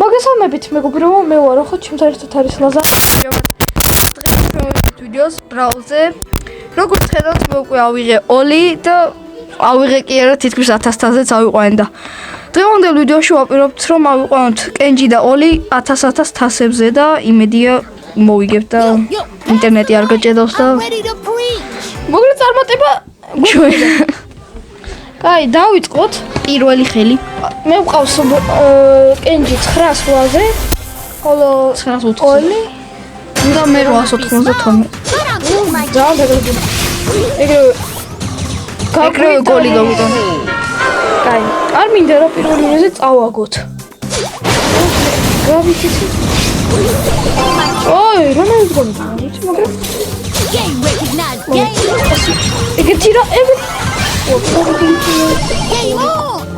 მოგესალმებით მეგობრებო, მე ვარ ხო ჩემთან ერთად არის ლაზა. დღეს მოვიდეთ ვიდეოს ბრაუზე. როგორც ხედავთ, მე უკვე ავიღე Oli და ავიღე კი არა თითქმის 1000-ზე წავიყვანე და დღევანდელ ვიდეოში ვაპირებთ რომ ავიყვანოთ Kenji და Oli 1000 თასებზე და იმედია მოვიგებთ და ინტერნეტი არ გაჭედავს და მოგли წარმატება ჩვენ. Კაი, დავიწყოთ პირველი ხელი. მე ვყავს Kenji 900-ზე, ხოლო 980. Oli და მე 892. ძალიან დაგროვდი. ეგრევე გოლი გავიტანე. კაი, არ მინდა რომ პირველი როზე წავაგოთ. გავიქიცი. ოი, რომელიც გოლი გავიქიცი, მაგრამ Game recognized. Game. ეგეთი რა ეგეთი Game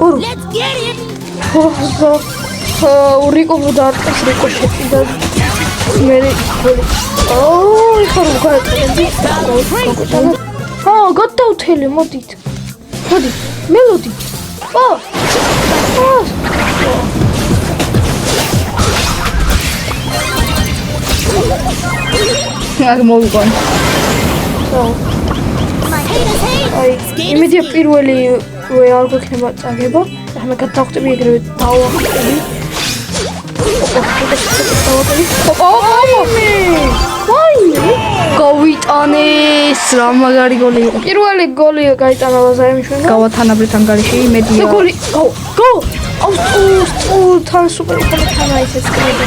on. Let's get it. Ურიკო მუდარტეს რიკოშეტი და მე გოლი. ოი, ხარო გაიწევდი. გადავთელი, მოდით. მოდი, მელოდი. არ მოვიყვან. აი, იმედია პირველი არ გვექნება წაგება. ახლა გადავხტები ეგრევე დავახტები. გავიტანეს რა მაგარი გოლი იყო. პირველი გოლი გაიტანა ლაზარემიშვენმა. გავათანაბრეთ ანგარიში იმედია. გოლი. გო! აუ, თან სუპერი თანა ისეც კრები.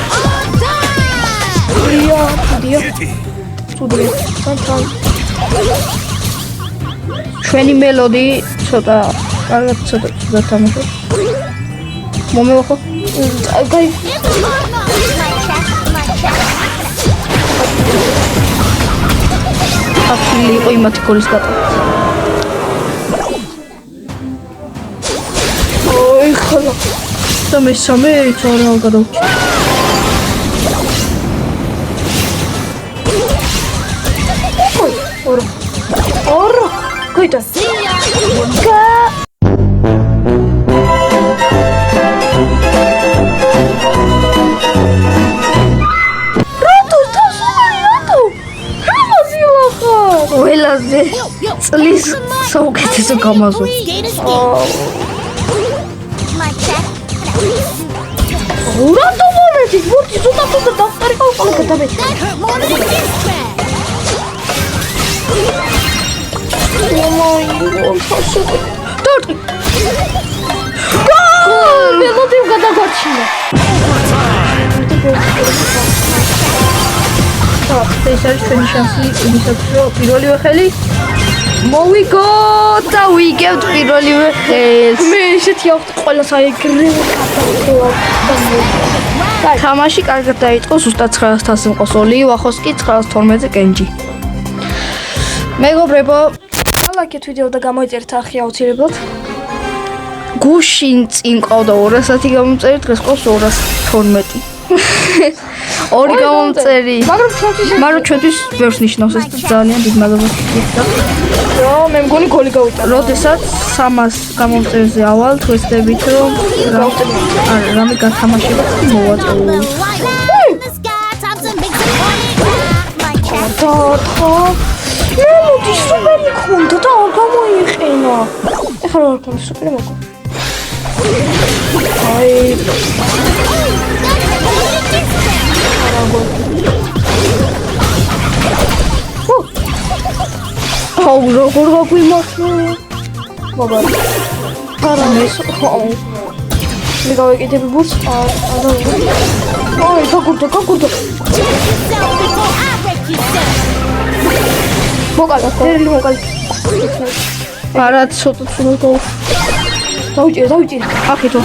დია. სუდია. თან. ჩვენი მელოდი ცოტა კარგად ცოტა თამაშობს. მომევა ხო? გაი. აფილი იყო იმათი გოლის გატანა. ოი ხოლო. და მესამე ცოტა გადავჭი. ორი. Goita. Ველაზე წლის საუკეთესო გამაზო. რატო მომენტი? მოდი ზუსტად დავტარი ყავყალა გადავე. Torti! Gol! Mélodie გადაგარჩინა. ეს არის ჩვენი შანსი იმისათვის რომ პირველივე ხელი მოვიგო და ვიგებთ პირველივე ხელს. მე ისეთი ავხდი ყველას აიგრე კატა. თამაში კარგად დაიწყო, ზუსტად 900-ზე მყავს Oli, ვახოს კი 912-ზე Kenji. მეგობრებო, ლაიქეთ ვიდეო და გამოიწერეთ ახლა აუცილებლად. გუშინ წინ ყავდა 200 გამომწერი, დღეს ყავს 212. ორი გამომწერი. მაგრამ ჩვენთვის ბევრს ნიშნავს ეს და ძალიან დიდ მადლობას გიხდა. მე მგონი გოლი გავიტანა. როდესაც 300 გამომწერიზე ავალ თვესდებით რომ რამე გათამაშება მოვაწეო. მელოდი სუპერი ქონდა და არ გამოიყენა. ეხლა რა ქონდა სუპერი მოგო. აი. აუ როგორ გაგვიმართლა. მაგარი. არამეს. მე გავეკიდები ბურს. აი, გაგურდა. მოკალე. არა ცოტა ცუდო. დავიჭირე. ახეთო.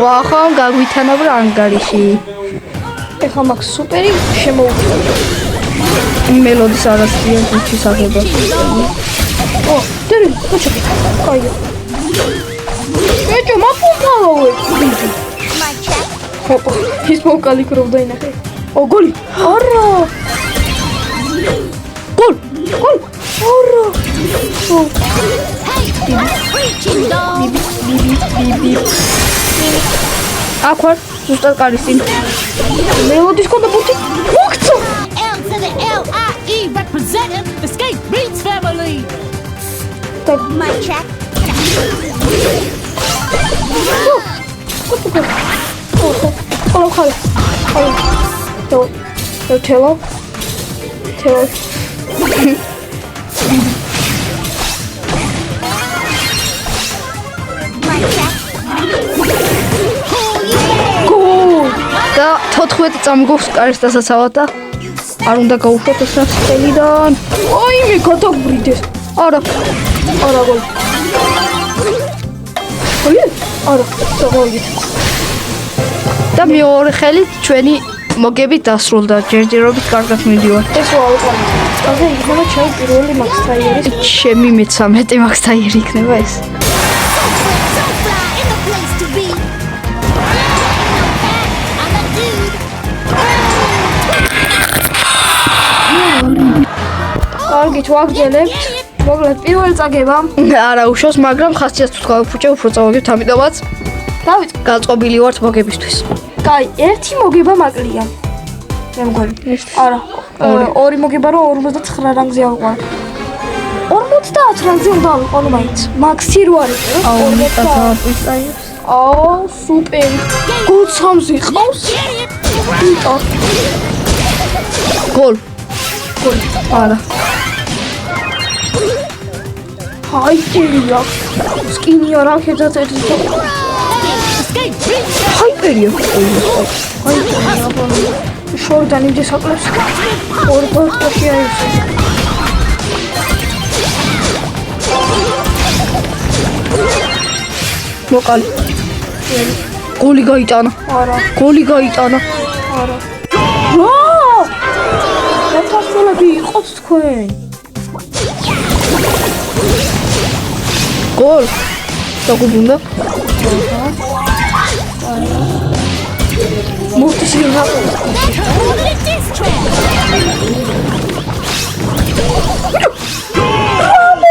ვახან გაგვითანაბრა ანგარიში. ეხლა მაგ სუპერი შემოუყვება. მელოდის არასდროს ის აღება. დერი, კოჩაკი. კაია. ეჭო მაპუყავე. ის მოკალი ქრობდა ინახე. გოლი. არა. გოლ. არა. Hey, preaching dog. მოვიდი. აქ ვარ, ზუსტად კარის წინ. მელოდის კონდა ბუთი. მოგწო. L to the L-I-E representing the Skate Beats family. My track. Follow. Tell. My track. და 14 წამგობს კარის დასაცავად და არ უნდა გაუშვათ ეს ხელიდან. ოი მე გადაგვრიდეს. არა გოლი. არა გოლი. და მეორე ხელით ჩვენი მოგები დასრულდა. ჯერჯერობით კარგად მიდიوار. ეს ვაუყავი. ასე იქნება ჩემი პირველი მაქსტაიერი. ჩემი მე-13 მაქსტაიერი იქნება ეს. So fly in the place to be. I'm a dude. კარგით ვაგრძელებთ. მოგლეთ პირველი წაგება. არა უშავს, მაგრამ ხასიათს თუ გავიფუჭე, უფრო წავაგებთ, ამიტომაც დავით გაწყობილი ვართ მოგებისთვის. კაი, ერთი მოგება მაკლია. მე მგონი. არა, ორი მოგება რომ 59 რანგზე ავყვა. 50 რანგზე უნდა ავიყო მაინც. მაქსი რო არის, 50. აუ, სუპერი. გულცამზე ყავს. გოლ. არა. აი კერია. სკინია რაკეტად ერთი. ჰაიპერია. აი შორდან იმდეს აკლებს. ორი პორტში არის. მოკალი. გოლი გაიტანა. არა. გოლი გაიტანა. არა. რატოსოლები იყოს თქვენ? გოლ. დაგუბუნდა. მოვთიშილდა.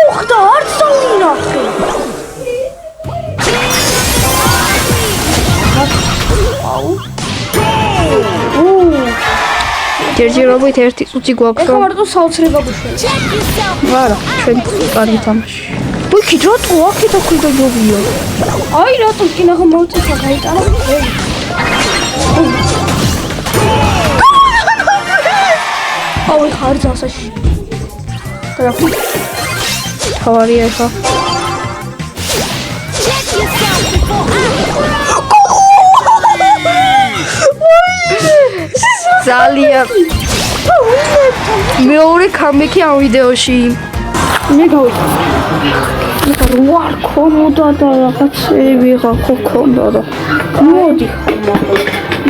მოხდა არც დაუნახე. ჯერჯერობით ერთი წუთი გვაქვს. ეხლა მარტო საოცრება გუშვია. არა, ჩვენ კარგი თამაში. ვიქით რატო აქეთ აქვიდა ჯობია? აი რატო კინახა მოვწესა გაიტანა. აუ ხარ ძასაში. და თავარია ეხა. ძალიან მეორე კამეკი ამ ვიდეოში. მე გავიტანე. ვარ ქონოდა და რაღაცები ვიღა ქონდა და მოდი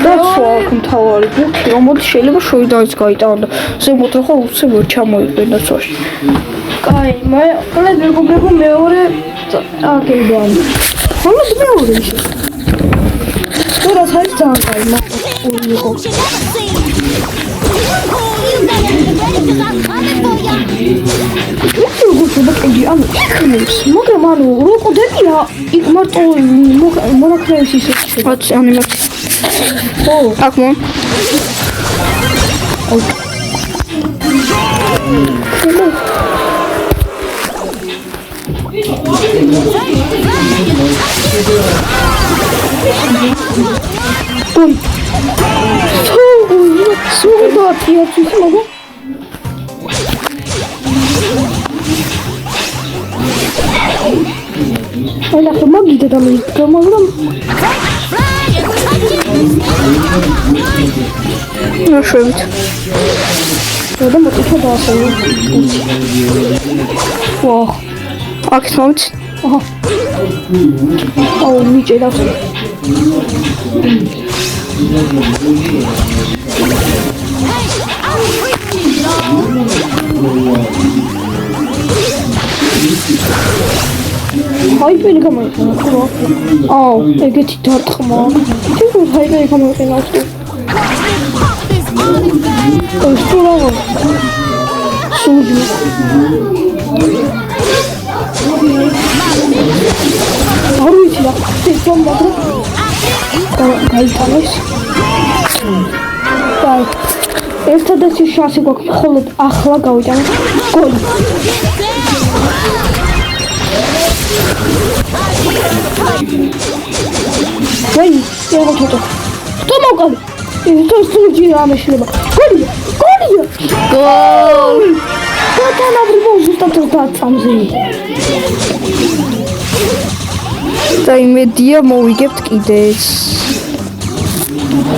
და სულ თავარი ბუთი რომ მოდი შეიძლება შოიდანიც გაიტანა და ზემოთ ახლა უცებ ვერ ჩამოიყენდა სოში. კაი, მე ყველა მეგობრებო მეორე აგებან. ამას მეორე ის. რა საერთოდ ძალიან კაი იყო. ბაკები ამ იქნებს, მაგრამ ანუ რო ყოდებია იქ მარტო მონაქნევის ისე რაც ანიმაცია. ო, აქ მო. ой. Супер, я чуть могу. Оля, помогите там, помогу. Ну что ведь? Я думаю, ты что дался? О, а кстати, ага. О, ничего дался. Хайпер გამოიყენა ხო? აუ, ეგეთი დარტყმა. თვითონ хайპერი გამოიყენა ხო? სულავო. სულჯი. არ ვიცი რა. ეს რომ გაიტანეს. დაი. ერთადერთი შანსი გვაქვს მხოლოდ ახლა გავიტანოთ გოლი. ვაი, შევაკეთო. ხტო მოვყავი. ეს სულჯი ამეშლება. გოლია. გოლ! ბატონაბრიბო ზუსტად დაწამზე. და იმედია მოვიგებთ კიდეც.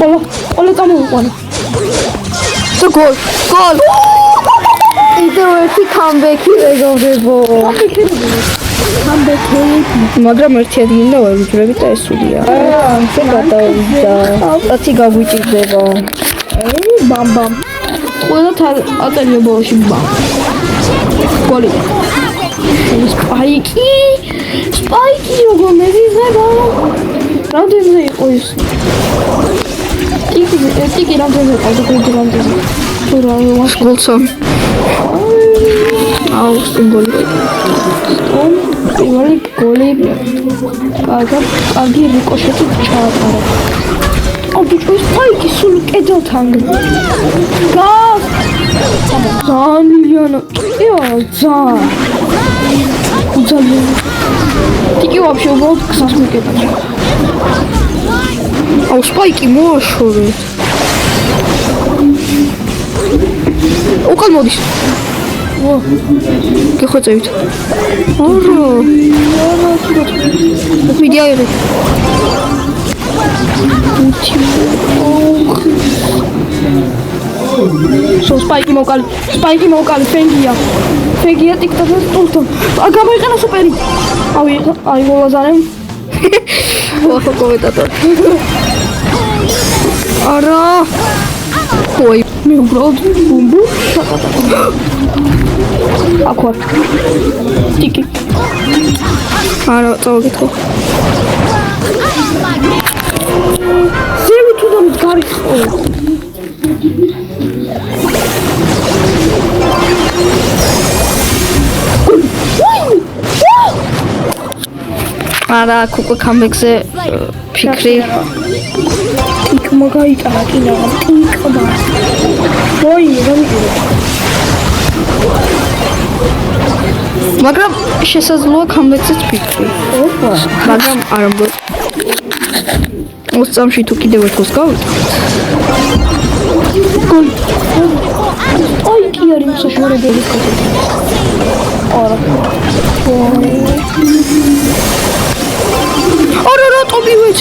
ყველა წამოვიყვანე. და გოლ! კიდევ ერთი კამბექი ეგოვრებო. მაგრამ ერთი ადგილი და ვეუძვრებით და ესულია. ამზე გადავიდა. კაცი გაგვიჭირდება. ბამ. ყველა ატელია ბოლოში ბამ. გოლი. სპაიკი როგორ მეზიზება. რამდენზე იყო ის? ტიკი რამდენზე ყავდა გოლდრანდზე. თუ რა ვაშ გოლსონ. აუ სიმბოლი. პირველი გოლი. კარგი რიკოშეტი ჩაატარა. აბიჭო სპაიკი სულ კედელთან. გას. ძალიან. ძალიან. ტიკი ვაფშე უბრალოდ გზას მიკეტა. აუ სპაიკი მოაშორეთ. უკან მოდის. გეხვეწევით. არა. ვიდეოები. სპაიკი მოვკალი ფენგია ტიკტოკს ტულტო გამოიყენა სუპერი აი ვოლაზარემ ოხო კომენტატორი არა ой მე უბრალოდ ბუმბუ შაკატა აქ ტიკი არა წავგეთო ზემი თუ გამგარიყო არა კუკა კამბექზე ფიქრი ტიკ მაგაიტანა კიდე ტიკმა ვაი გამიგე მაგრამ შესაძლოა კამბექზეც ფიქრი ოპა მაგრამ არ ამბობ მოსწამში თუ კიდევ ერთს გავიტანთ გოლი ой კი არის საშუალებელი არა არა ტობივეჩ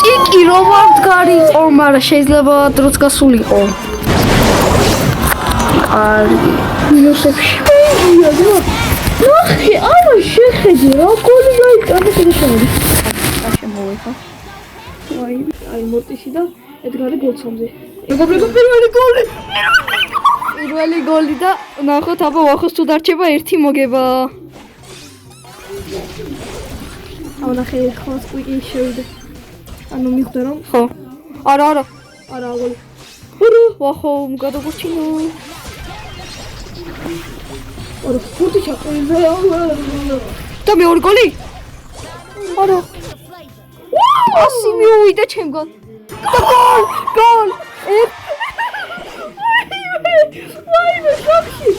ტიკი რომ არ დგარიყო მაგრამ შეიძლება დროც გასულიყო აი მინუსებში ნახე არა შეხედე რა გოლი გაიტანა კიდე შემოდი შემოვიხა აი მოტიში და ედგარი გოლცომზე ეგობრებო პირველი გოლი და ნახოთ აბა ვახოს თუ დარჩება ერთი მოგება ნახე ხოს ყვიკი შევიდე ანუ მიხვდა რომ ხო არა გოლი ვახო გადაგურჩინო არა ფუტი ჩაყენდა და მეორე გოლი არა ასი მივიდა ჩემგან და გოლ ვაიმე შოქში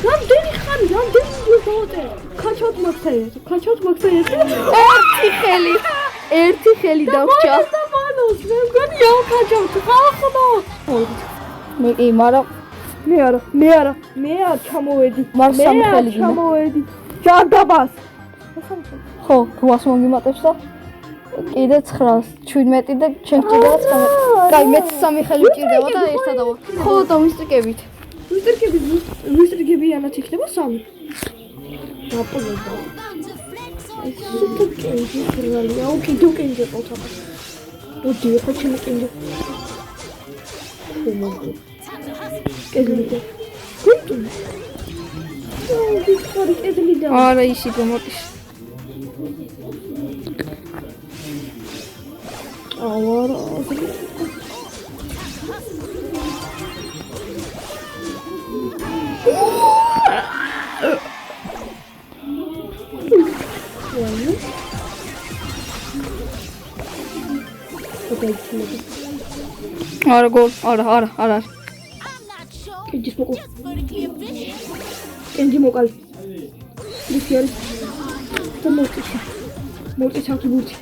რამდენი ხანი დავწერე ქაჩოთ მაგთაი ერთი ხელი დავრჩა და მანოს მე მგონი ქაჩოთ ხახნო მე კი მაგრამ მე არ ჩამოვედი მარსამ ხელი ჩამოვედი ჯანდაბას ხო 800 მომიმატებს და კიდე 917 და ჩვენ ჭირდება 19 კაი მე 3 ხელი ჭირდება და ერთად დავა ხო და ვისტრიკები ანაც იქნება 3 დაპოლება ეს სუპერ კენჯი ხერალია ოკეი თუ კენჯი ყოთა მოდი ხო ჩემი კენჯი ხომოდი კენჯი გუნდ არა ისი გამოდის ავარა არა გოლ, არა. კენჯის მოკლა. კენჯი მოკალი. ის არის და მოწი აქვს ბურთი.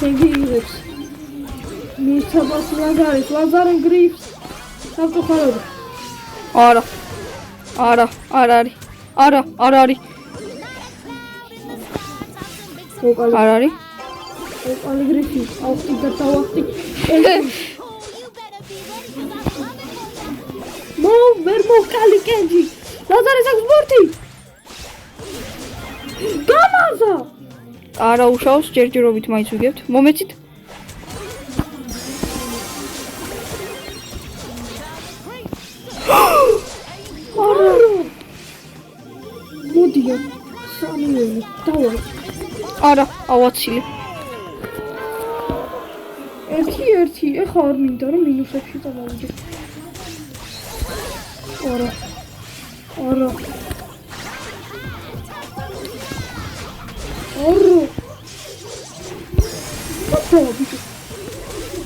კენჯი იღებს. მისცემს ლაზარი გრიფს. სამწუხაროდ. არა არის. მოკალი. არ არის. მოკალი გრიფი. ავხტი და დავახტი. ვერ მოკალი კენჯი. ლაზარის აქვს ბურთი. გამარჯვა. არა უშავს ჯერჯერობით მაინც ვიგებთ. მომეცით. არა. მოდია. სამი დავა. არა, ავაცილე. ერთი. ეხა არ მინდა რომ მინუსებში წამოვიდე. არა.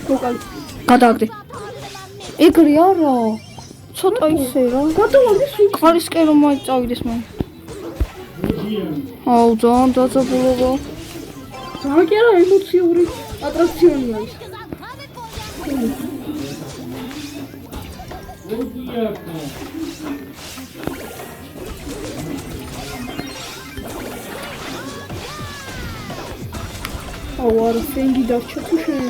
მოკალი. გადააგდე. ეგრე არა. ცოტა ისე რა. გადავაგდეს ყარისკენ რომ მაინც წავიდეს მაინც. აუ ძალიან დაძაბულობა. ძალიან კი არა ემოციური ატრაქციონია ის. აუ არა ფენგი დარჩა თუ შენ.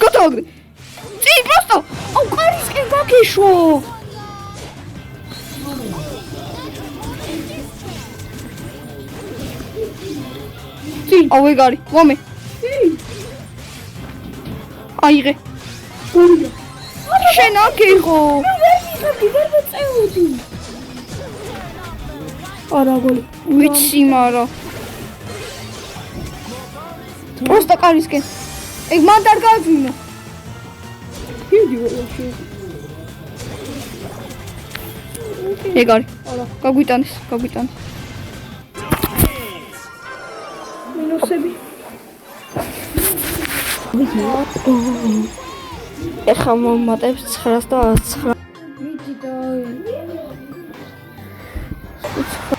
გადააგდე. წი просто. აუ ყარისკენ გაგეშო. აუ ეგარი, მომე. აიღე. შენ აკიღო. ვერ მოწეოდი. არა გოლი. ვიცი, მარა. просто ყარისკენ. ეგ მან არ გააძვინო. დიდი ვაში. ეგარი. არა. გაგვიტანეს. მინუსები. ეხა მომატებს 9 და 9. მიდი და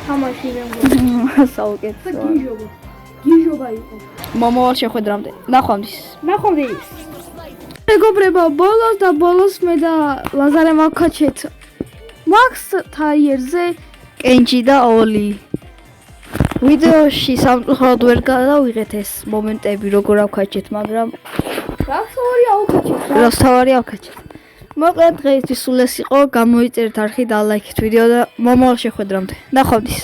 თამაში ვერ საუკეთესო. გიჟობა იყო. მომავალ შეხვედრამდე. ნახვამდის. მეგობრებო, ბოლოს მე და ლაზარე მოვქაჩეთ მაქს თაიერზე კენჯი და ოლი. ვიდეოში სამწუხაროდ ვერ გადავიღეთ ეს მომენტები როგორ ავქაჩეთ, მაგრამ რასთავარი ავქაჩეთ. მოკლედ დღეისთვის სულ ეს იყო. გამოიწერეთ არხი და ლაიქეთ ვიდეო და მომავალ შეხვედრამდე. ნახვამდის.